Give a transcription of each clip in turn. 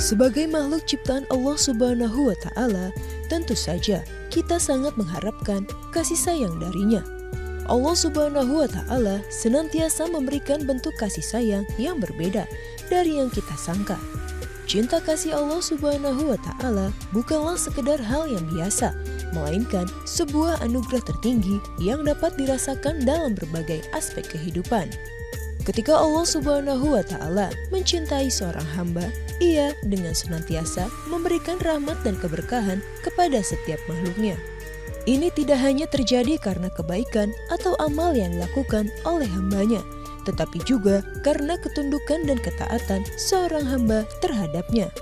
Sebagai makhluk ciptaan Allah Subhanahu wa Ta'ala, tentu saja kita sangat mengharapkan kasih sayang darinya. Allah Subhanahu wa Ta'ala senantiasa memberikan bentuk kasih sayang yang berbeda dari yang kita sangka. Cinta kasih Allah Subhanahu wa Ta'ala bukanlah sekedar hal yang biasa, melainkan sebuah anugerah tertinggi yang dapat dirasakan dalam berbagai aspek kehidupan. Ketika Allah Subhanahu wa Ta'ala mencintai seorang hamba, Ia dengan senantiasa memberikan rahmat dan keberkahan kepada setiap makhluknya. Ini tidak hanya terjadi karena kebaikan atau amal yang dilakukan oleh hambanya, tetapi juga karena ketundukan dan ketaatan seorang hamba terhadapnya.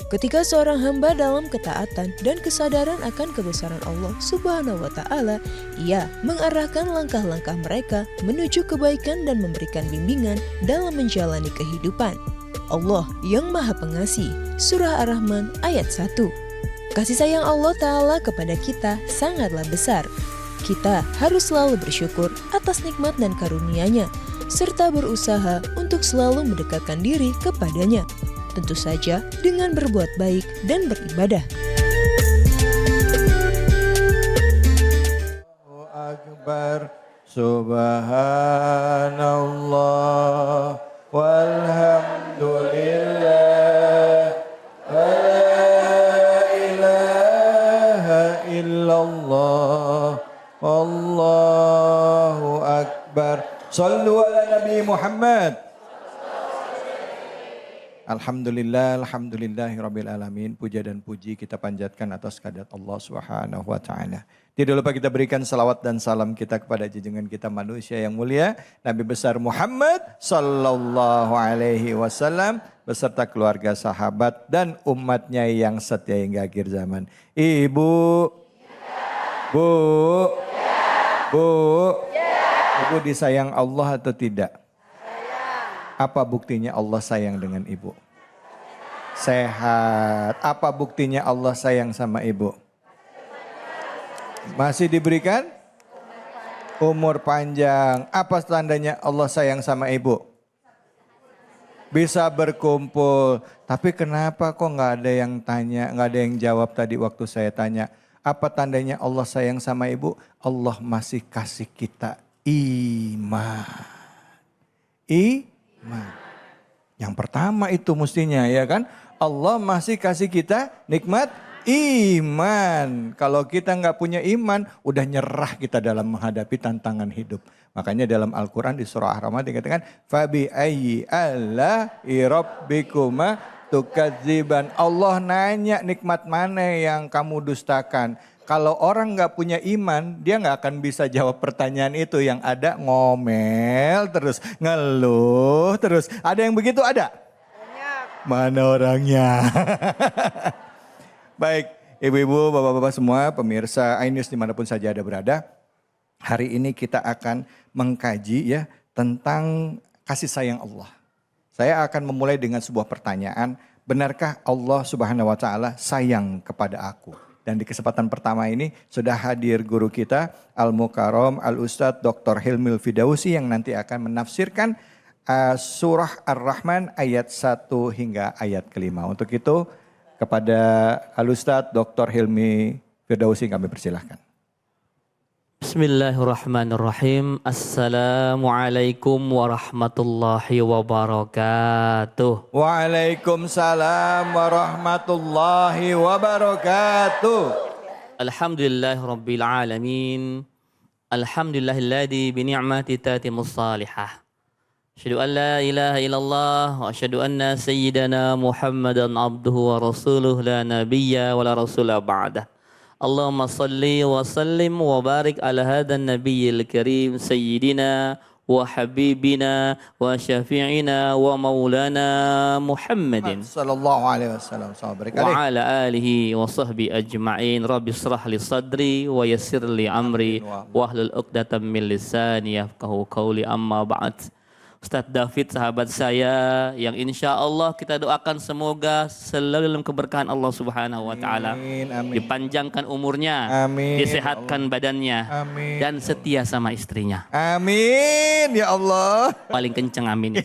Ketika seorang hamba dalam ketaatan dan kesadaran akan kebesaran Allah Subhanahu wa Ta'ala, ia mengarahkan langkah-langkah mereka menuju kebaikan dan memberikan bimbingan dalam menjalani kehidupan. Allah yang Maha Pengasih, Surah Ar-Rahman ayat 1. Kasih sayang Allah Ta'ala kepada kita sangatlah besar. Kita harus selalu bersyukur atas nikmat dan karunia-Nya, serta berusaha untuk selalu mendekatkan diri kepadanya. Tentu saja dengan berbuat baik dan beribadah. Allahu Akbar, Subhanallah, walhamdulillah, wa la ilaha illallah, wallahu akbar. Sallu ala Nabi Muhammad. Alhamdulillahirabbil alamin. Puja dan puji kita panjatkan atas kehadirat Allah Subhanahu wa Ta'ala. Tidak lupa kita berikan salawat dan salam kita kepada junjungan kita manusia yang mulia, Nabi besar Muhammad sallallahu alaihi wasallam beserta keluarga, sahabat dan umatnya yang setia hingga akhir zaman. Ibu, Bu, Bu, Ibu disayang Allah atau tidak? Apa buktinya Allah sayang dengan ibu? Sehat. Apa buktinya Allah sayang sama ibu? Masih diberikan? Umur panjang. Apa tandanya Allah sayang sama ibu? Bisa berkumpul. Tapi kenapa kok nggak ada yang tanya, nggak ada yang jawab tadi waktu saya tanya. Apa tandanya Allah sayang sama ibu? Allah masih kasih kita iman. Yang pertama itu mestinya ya kan. Allah masih kasih kita nikmat iman. Kalau kita nggak punya iman, udah nyerah kita dalam menghadapi tantangan hidup. Makanya dalam Al-Quran di surah Ar-Rahman dikatakan, Fabi ayyi ala'i rabbikuma tukadziban. Allah nanya nikmat mana yang kamu dustakan. Kalau orang nggak punya iman, dia nggak akan bisa jawab pertanyaan itu. Yang ada ngomel terus, ngeluh terus. Ada yang begitu ada? Banyak. Mana orangnya? Baik, ibu-ibu, bapak-bapak semua, pemirsa iNews dimanapun saja ada berada. Hari ini kita akan mengkaji ya tentang kasih sayang Allah. Saya akan memulai dengan sebuah pertanyaan. Benarkah Allah Subhanahu wa Ta'ala sayang kepada aku? Dan di kesempatan pertama ini sudah hadir guru kita Al-Mukarram Al-Ustadz Dr. Hilmil Fidausi yang nanti akan menafsirkan surah Ar-Rahman ayat 1 hingga ayat kelima. Untuk itu kepada Al-Ustadz Dr. Hilmi Fidausi kami persilahkan. Bismillahirrahmanirrahim. Assalamualaikum warahmatullahi wabarakatuh. Waalaikumsalam warahmatullahi wabarakatuh. Alhamdulillahirabbil alamin. Alhamdulillahilladzi bi ni'mati tatimmus salihah. Asyhadu an la ilaha illallah wa asyhadu anna sayyidana Muhammadan abduhu wa rasuluh la nabiyya wa la rasula ba'dah. Allahumma salli wa sallim wa barik ala hadan nabiyil karim sayyidina wa habibina wa syafi'ina wa maulana Muhammadin sallallahu alaihi wasallam wa ala alihi wa sahbi ajma'in. Rabbi shrah li sadri wa yassir li amri wa hlul 'uqdatam min lisani yafqahu qawli. Amma ba'd. Ustadz David sahabat saya yang insya Allah kita doakan semoga selalu dalam keberkahan Allah Subhanahu wa Ta'ala. Dipanjangkan umurnya, disehatkan badannya, dan setia sama istrinya. Amin ya Allah. Paling kenceng amin.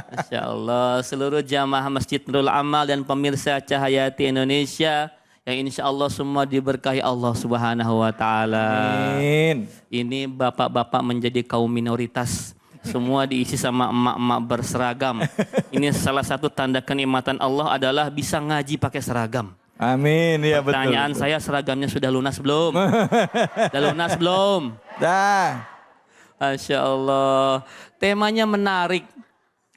Masya Allah, seluruh jamaah Masjid Nurul Amal dan pemirsa Cahayati Indonesia yang insya Allah semua diberkahi Allah Subhanahu wa Ta'ala. Amin. Ini bapak-bapak menjadi kaum minoritas. Semua diisi sama emak-emak berseragam. Ini salah satu tanda kenikmatan Allah adalah bisa ngaji pakai seragam. Amin, ya betul. Pertanyaan saya, seragamnya sudah lunas belum? Sudah lunas belum? Dah. Masya Allah. Temanya menarik.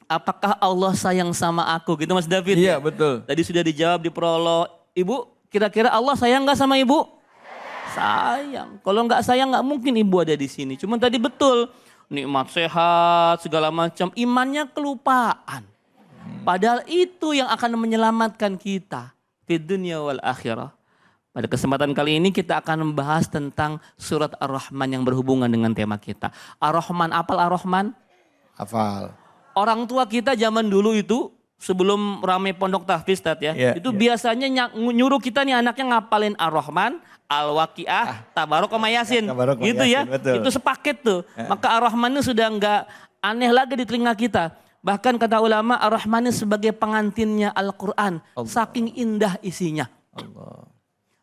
Apakah Allah sayang sama aku? Gitu Mas David. Iya ya? betul. Tadi sudah dijawab di prolog. Ibu, kira-kira Allah sayang nggak sama ibu? Sayang. Kalau nggak sayang nggak mungkin ibu ada di sini. Cuma tadi betul. Nikmat sehat, segala macam. Imannya kelupaan. Padahal itu yang akan menyelamatkan kita. Di dunia wal akhirah. Pada kesempatan kali ini kita akan membahas tentang surat Ar-Rahman yang berhubungan dengan tema kita. Ar-Rahman, apal Ar-Rahman? Hafal. Orang tua kita zaman dulu itu sebelum ramai pondok tahfiz ya, itu biasanya nyuruh kita nih anaknya ngapalin Ar-Rahman, Al-Waqiah, Tabarok sama Yasin. Gitu ya, betul. itu sepaket tuh. Maka Ar-Rahman itu sudah enggak aneh lagi di telinga kita. Bahkan kata ulama Ar-Rahman sebagai pengantinnya Al-Quran. Saking indah isinya. Allah.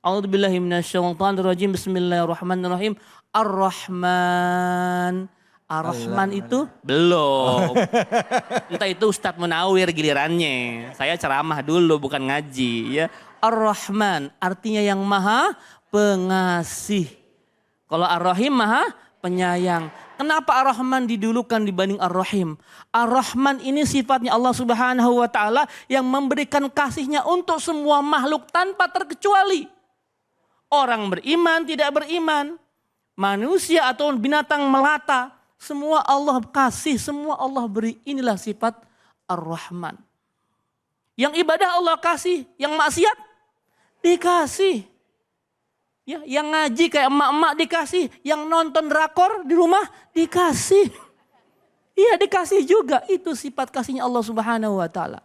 A'udzubillahi minasyaitonirrajim. Bismillahirrahmanirrahim. Ar-Rahman. Ar-Rahman itu belum. Entah itu Ustadz Munawir gilirannya. Saya ceramah dulu bukan ngaji ya. Ar-Rahman artinya yang maha pengasih. Kalau Ar-Rahim maha penyayang. Kenapa Ar-Rahman didulukan dibanding Ar-Rahim? Ar-Rahman ini sifatnya Allah Subhanahu wa Ta'ala yang memberikan kasihnya untuk semua makhluk tanpa terkecuali. Orang beriman, tidak beriman. Manusia atau binatang melata. Semua Allah kasih, semua Allah beri. Inilah sifat Ar-Rahman. Yang ibadah Allah kasih, yang maksiat dikasih. Ya, yang ngaji kayak emak-emak dikasih, yang nonton drakor di rumah dikasih. Iya dikasih juga, itu sifat kasihnya Allah Subhanahu wa Ta'ala.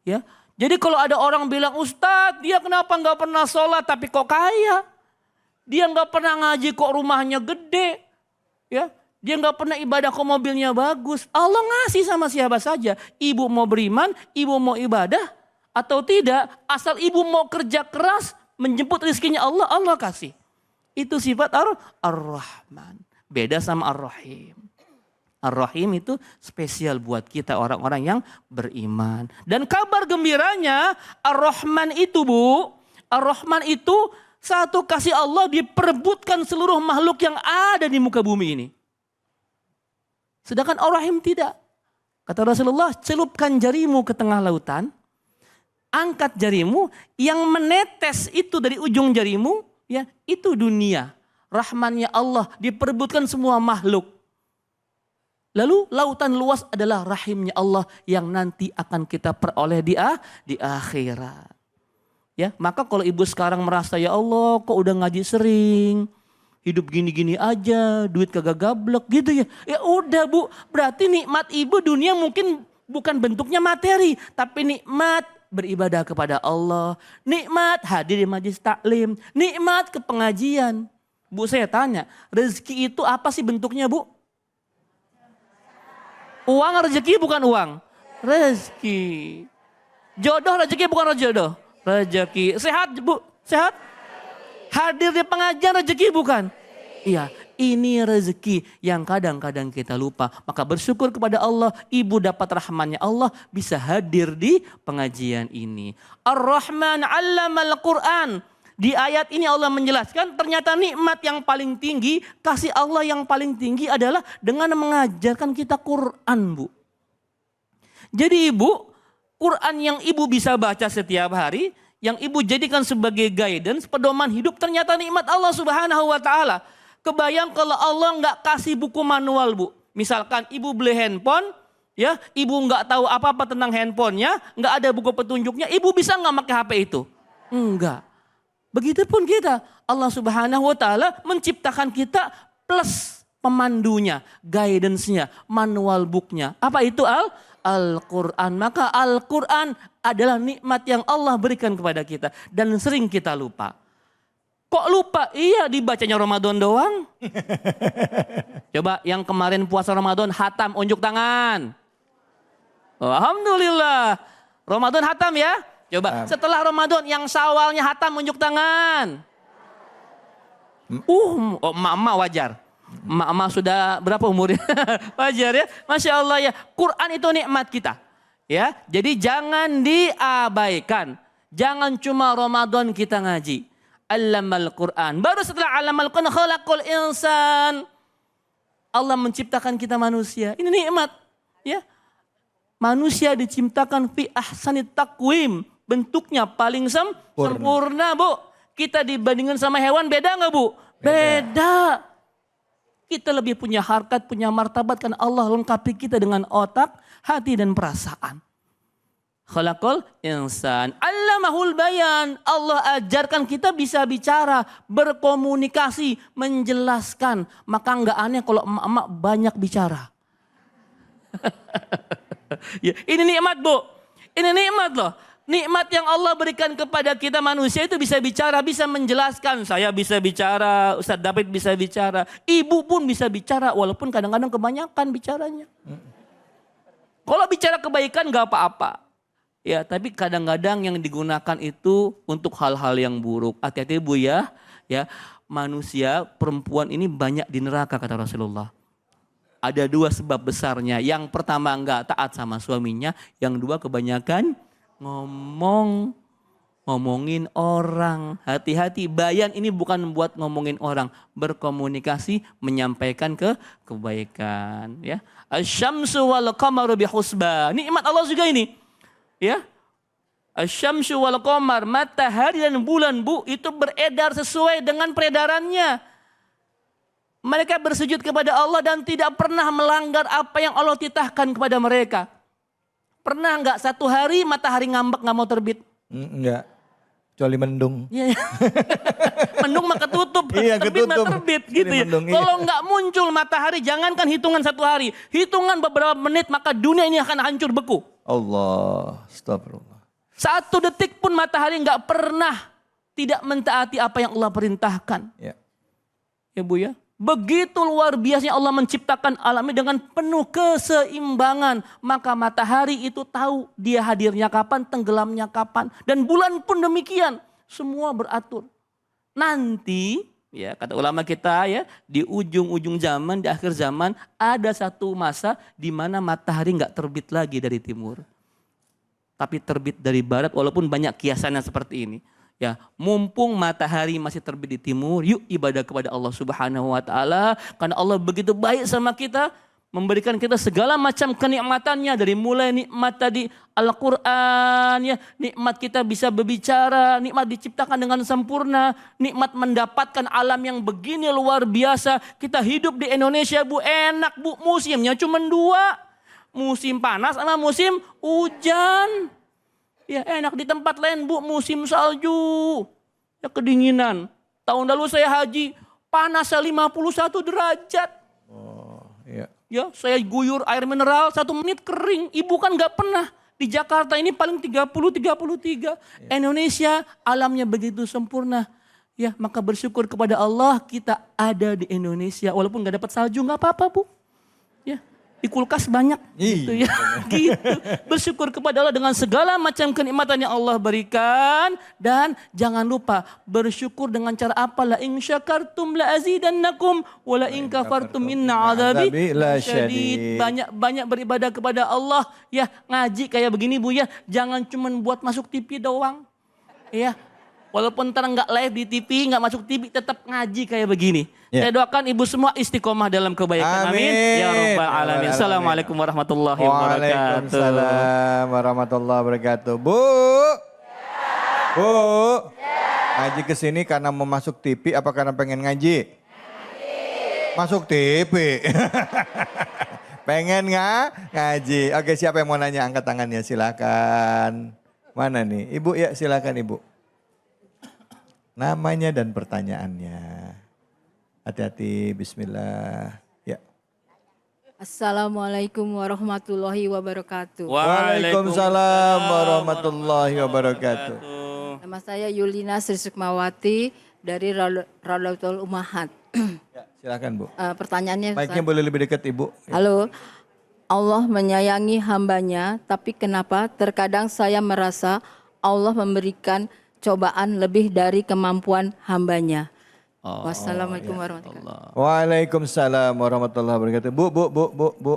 Ya. Jadi kalau ada orang bilang, Ustadz dia kenapa nggak pernah sholat tapi kok kaya? Dia nggak pernah ngaji kok rumahnya gede. Ya. Dia nggak pernah ibadah kok mobilnya bagus. Allah ngasih sama siapa saja. Ibu mau beriman, ibu mau ibadah atau tidak. Asal ibu mau kerja keras, menjemput rezekinya Allah, Allah kasih. Itu sifat Ar-Rahman. Beda sama Ar-Rahim. Ar-Rahim itu spesial buat kita orang-orang yang beriman. Dan kabar gembiranya Ar-Rahman itu Bu. Ar-Rahman itu satu kasih Allah diperebutkan seluruh makhluk yang ada di muka bumi ini. Sedangkan Ar-Rahim tidak. Kata Rasulullah, celupkan jarimu ke tengah lautan. Angkat jarimu, yang menetes itu dari ujung jarimu, ya itu dunia. Rahmannya Allah diperebutkan semua makhluk. Lalu lautan luas adalah rahimnya Allah yang nanti akan kita peroleh di akhirat. Ya, maka kalau ibu sekarang merasa ya Allah kok udah ngaji sering, hidup gini-gini aja, duit kagak gablek gitu ya. Ya udah Bu, berarti nikmat ibu dunia mungkin bukan bentuknya materi, tapi nikmat beribadah kepada Allah, nikmat hadir di majelis taklim, nikmat ke pengajian. Bu saya tanya, rezeki itu apa sih bentuknya Bu? Uang rezeki bukan uang, rezeki. Jodoh rezeki bukan jodoh, rezeki. Sehat Bu, sehat. Hadir di pengajian rezeki bukan? Iya. Ini rezeki yang kadang-kadang kita lupa. Maka bersyukur kepada Allah, ibu dapat rahmannya Allah bisa hadir di pengajian ini. Ar-Rahman 'allamal Qur'an. Di ayat ini Allah menjelaskan ternyata nikmat yang paling tinggi, kasih Allah yang paling tinggi adalah dengan mengajarkan kita Quran Bu. Jadi ibu, Quran yang ibu bisa baca setiap hari, yang ibu jadikan sebagai guidance, pedoman hidup ternyata nikmat Allah Subhanahu wa Ta'ala. Kebayang kalau Allah nggak kasih buku manual Bu. Misalkan ibu beli handphone, ya ibu nggak tahu apa-apa tentang handphonenya, nggak ada buku petunjuknya, ibu bisa nggak pakai HP itu? Enggak. Begitupun kita, Allah Subhanahu wa Ta'ala menciptakan kita plus pemandunya, guidance-nya, manual book-nya. Apa itu Al-Quran? Maka Al-Quran adalah nikmat yang Allah berikan kepada kita dan sering kita lupa. Kok lupa? Iya dibacanya Ramadan doang. Coba yang kemarin puasa Ramadan hatam, unjuk tangan. Oh, alhamdulillah. Ramadan hatam ya. Coba setelah Ramadan yang Syawalnya hatam unjuk tangan. Emak-emak wajar. Emak-emak sudah berapa umurnya? Wajar ya. Masya Allah ya. Quran itu nikmat kita. Ya, jadi jangan diabaikan. Jangan cuma Ramadan kita ngaji. Allamal Quran. Baru setelah allamal Quran khalaqal insan. Allah menciptakan kita manusia. Ini nikmat. Ya. Manusia diciptakan fi ahsanit taqwim. Bentuknya paling sempurna, Bu. Kita dibandingkan sama hewan beda nggak, Bu? Beda. Kita lebih punya harkat, punya martabat karena Allah lengkapi kita dengan otak, hati dan perasaan. Khalaqal insan. Allamahul bayan. Allah ajarkan kita bisa bicara, berkomunikasi, menjelaskan. Maka nggak aneh kalau emak-emak banyak bicara. Ya, ini nikmat, Bu. Ini nikmat loh. Nikmat yang Allah berikan kepada kita manusia itu bisa bicara, bisa menjelaskan. Saya bisa bicara, Ustadz David bisa bicara. Ibu pun bisa bicara, walaupun kadang-kadang kebanyakan bicaranya. Kalau bicara kebaikan gak apa-apa. Ya, tapi kadang-kadang yang digunakan itu untuk hal-hal yang buruk. Hati-hati Bu ya. Ya, manusia perempuan ini banyak di neraka kata Rasulullah. Ada dua sebab besarnya. Yang pertama enggak taat sama suaminya. Yang dua kebanyakan ngomongin orang. Hati-hati, bayan ini bukan buat ngomongin orang, berkomunikasi, menyampaikan kebaikan, ya. Asy-syamsu wal qamaru bihusban. Nikmat Allah juga ini. Ya. Asy-syamsu wal qamar, matahari dan bulan, Bu, itu beredar sesuai dengan peredarannya. Mereka bersujud kepada Allah dan tidak pernah melanggar apa yang Allah titahkan kepada mereka. Pernah nggak satu hari matahari ngambek nggak mau terbit? Enggak, kecuali mendung. Ya. Mendung maka tutup, Iya, terbit maka ketutup. terbit gitu ya. Mendung, iya. Kalau nggak muncul matahari, jangankan hitungan satu hari, hitungan beberapa menit maka dunia ini akan hancur beku. Allah, astagfirullah. 1 detik pun matahari nggak pernah tidak mentaati apa yang Allah perintahkan. Ya. Ya Bu ya. Begitu luar biasanya Allah menciptakan alam ini dengan penuh keseimbangan. Maka matahari itu tahu dia hadirnya kapan, tenggelamnya kapan. Dan bulan pun demikian. Semua beratur. Nanti, ya kata ulama kita ya, di ujung-ujung zaman, di akhir zaman, ada satu masa di mana matahari nggak terbit lagi dari timur. Tapi terbit dari barat, walaupun banyak kiasannya seperti ini. Ya, mumpung matahari masih terbit di timur, yuk ibadah kepada Allah Subhanahu wa taala karena Allah begitu baik sama kita, memberikan kita segala macam kenikmatannya dari mulai nikmat tadi Al-Qur'an ya, nikmat kita bisa berbicara, nikmat diciptakan dengan sempurna, nikmat mendapatkan alam yang begini luar biasa. Kita hidup di Indonesia, Bu, enak, Bu, musimnya cuma 2. Musim panas sama musim hujan. Ya enak di tempat lain, Bu, musim salju. Ya kedinginan. Tahun lalu saya haji, panasnya 51 derajat. Oh, iya. Ya saya guyur air mineral 1 menit kering. Ibu kan gak pernah. Di Jakarta ini paling 30-33. Ya. Indonesia alamnya begitu sempurna. Ya maka bersyukur kepada Allah kita ada di Indonesia. Walaupun gak dapat salju gak apa-apa, Bu. Ya. Di kulkas banyak gitu ya. Gitu. Bersyukur kepada Allah dengan segala macam kenikmatan yang Allah berikan dan jangan lupa bersyukur dengan cara apa? La in syakartum la azidannakum wa la in kafartum inna adzabi lasyadid. Banyak beribadah kepada Allah ya, ngaji kayak begini Bu ya. Jangan cuma buat masuk TV doang. Ya. Walaupun ntar nggak live di TV, nggak masuk TV, tetap ngaji kayak begini. Ya. Saya doakan ibu semua istiqomah dalam kebaikan. Amin. Ya Rabbal Alamin. Assalamualaikum warahmatullahi wabarakatuh. Waalaikumsalam warahmatullahi wabarakatuh. Bu. Bu. Ngaji ke sini karena mau masuk TV apa karena pengen ngaji? Masuk TV. Pengen nggak ngaji? Oke, siapa yang mau nanya? Angkat tangannya, silakan. Mana nih? Ibu ya, silakan Ibu. Namanya dan pertanyaannya. Hati-hati, bismillah. Ya. Assalamualaikum warahmatullahi wabarakatuh. Waalaikumsalam warahmatullahi wabarakatuh. Nama saya Yulina Sri Sukmawati dari Raudhatul Ummahat. Ya, silakan Bu. Pertanyaannya. Mic-nya boleh lebih dekat Ibu. Ya. Halo. Allah menyayangi hambanya, tapi kenapa terkadang saya merasa Allah memberikan cobaan lebih dari kemampuan hambanya. Wassalamualaikum warahmatullahi wabarakatuh. Waalaikumsalam warahmatullahi wabarakatuh. Bu.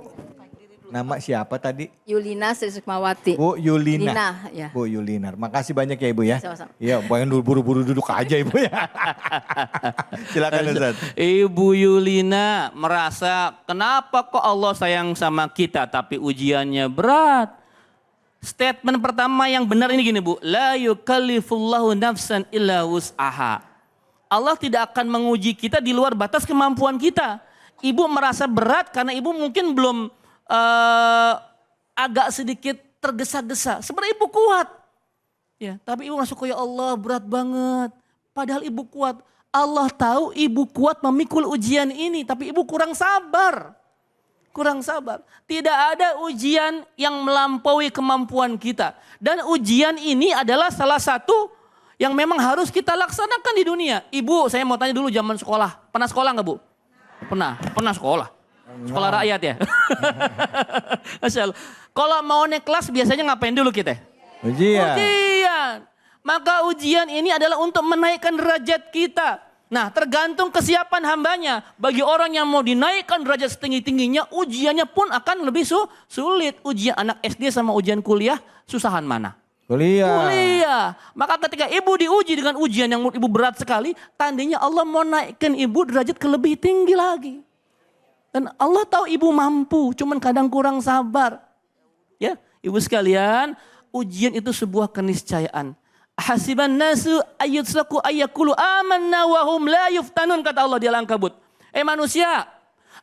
Nama siapa tadi? Yulina Sri Sukmawati. Bu Yulina. Lina, ya. Bu Yulina. Makasih banyak ya Ibu ya. Sama-sama. Iya, pengen buru-buru duduk aja Ibu ya. Silakan Ustaz. Ibu Yulina merasa kenapa kok Allah sayang sama kita tapi ujiannya berat. Statement pertama yang benar ini gini Bu. La yukallifullahu nafsan illa wus'aha. Allah tidak akan menguji kita di luar batas kemampuan kita. Ibu merasa berat karena ibu mungkin belum agak sedikit tergesa-gesa. Sebenarnya ibu kuat. Ya, tapi ibu merasa ya Allah berat banget. Padahal ibu kuat. Allah tahu ibu kuat memikul ujian ini. Tapi ibu kurang sabar. Kurang sabar. Tidak ada ujian yang melampaui kemampuan kita. Dan ujian ini adalah salah satu yang memang harus kita laksanakan di dunia. Ibu, saya mau tanya dulu zaman sekolah. Pernah sekolah nggak Bu? Pernah sekolah. Sekolah rakyat ya. Masya Allah. Kalau mau naik kelas biasanya ngapain dulu kita? Ujian. Maka ujian ini adalah untuk menaikkan derajat kita. Nah, tergantung kesiapan hambanya. Bagi orang yang mau dinaikkan derajat setinggi-tingginya, ujiannya pun akan lebih sulit. Ujian anak SD sama ujian kuliah, susahan mana? Kuliah. Maka ketika ibu diuji dengan ujian yang menurut ibu berat sekali, tandanya Allah mau naikkan ibu derajat ke lebih tinggi lagi. Dan Allah tahu ibu mampu, cuman kadang kurang sabar. Ya, ibu sekalian, ujian itu sebuah keniscayaan. Hasiban nasu ayyutraku ayyakulu amanna wa hum la yuftanun, kata Allah di Al-Ankabut. Manusia,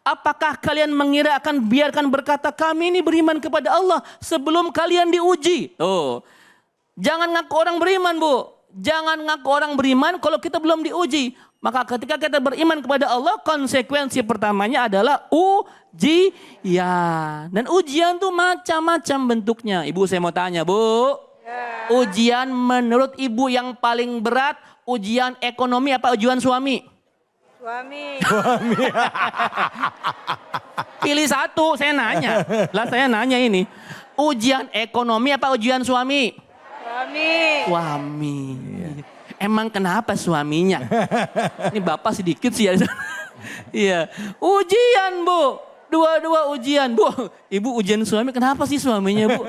apakah kalian mengira akan biarkan berkata kami ini beriman kepada Allah sebelum kalian diuji? Tuh. Jangan ngaku orang beriman, Bu. Jangan ngaku orang beriman kalau kita belum diuji. Maka ketika kita beriman kepada Allah, konsekuensi pertamanya adalah ujian. Dan ujian tuh macam-macam bentuknya. Ibu, saya mau tanya, Bu. Ujian menurut ibu yang paling berat, ujian ekonomi apa ujian suami? Suami. Pilih satu, saya nanya. Saya nanya ini. Ujian ekonomi apa ujian suami? Suami. Emang kenapa suaminya? Ini bapak sedikit sih ya. Iya. Ujian Bu. Dua-dua ujian Bu. Ibu ujian suami, kenapa sih suaminya Bu?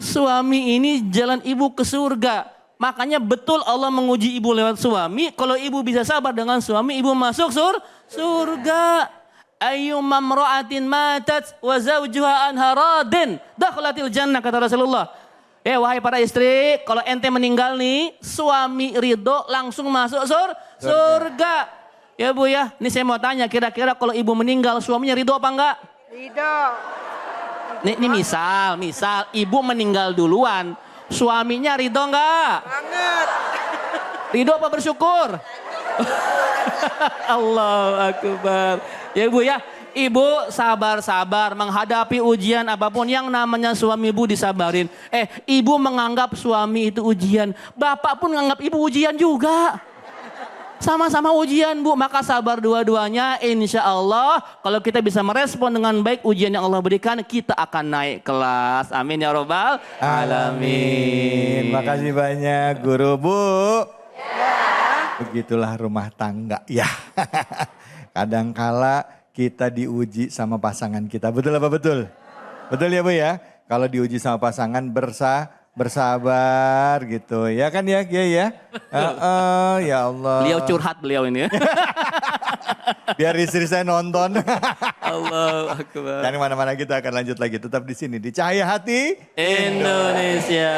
Suami ini jalan ibu ke surga. Makanya betul Allah menguji ibu lewat suami. Kalau ibu bisa sabar dengan suami, ibu masuk surga. Ayyumma mra'atin matat wa zawjuha anha radin dakhlatil jannah, kata Rasulullah. Wahai para istri, kalau ente meninggal nih, suami ridho langsung masuk surga. Ya Bu ya, ini saya mau tanya, kira-kira kalau ibu meninggal suaminya ridho apa enggak? Ridho. Ini misal ibu meninggal duluan, suaminya ridho enggak? Banget. Ridho apa bersyukur? Allahu Akbar. Ya Bu ya, ibu sabar-sabar menghadapi ujian apapun, yang namanya suami ibu disabarin. Ibu menganggap suami itu ujian, bapak pun menganggap ibu ujian juga. Sama-sama ujian Bu, maka sabar dua-duanya. Insya Allah kalau kita bisa merespon dengan baik ujian yang Allah berikan, kita akan naik kelas. Amin ya Rabbal Alamin. Makasih banyak Guru Bu. Begitulah rumah tangga ya. Kadangkala kita diuji sama pasangan kita. Betul apa betul? Betul ya Bu ya? Kalau diuji sama pasangan bersabar gitu. Ya kan ya? Ya Allah. Beliau curhat beliau ini. Biar istri saya nonton. Allahu Akbar. Dan mana-mana kita akan lanjut lagi. Tetap di sini di Cahaya Hati Indonesia.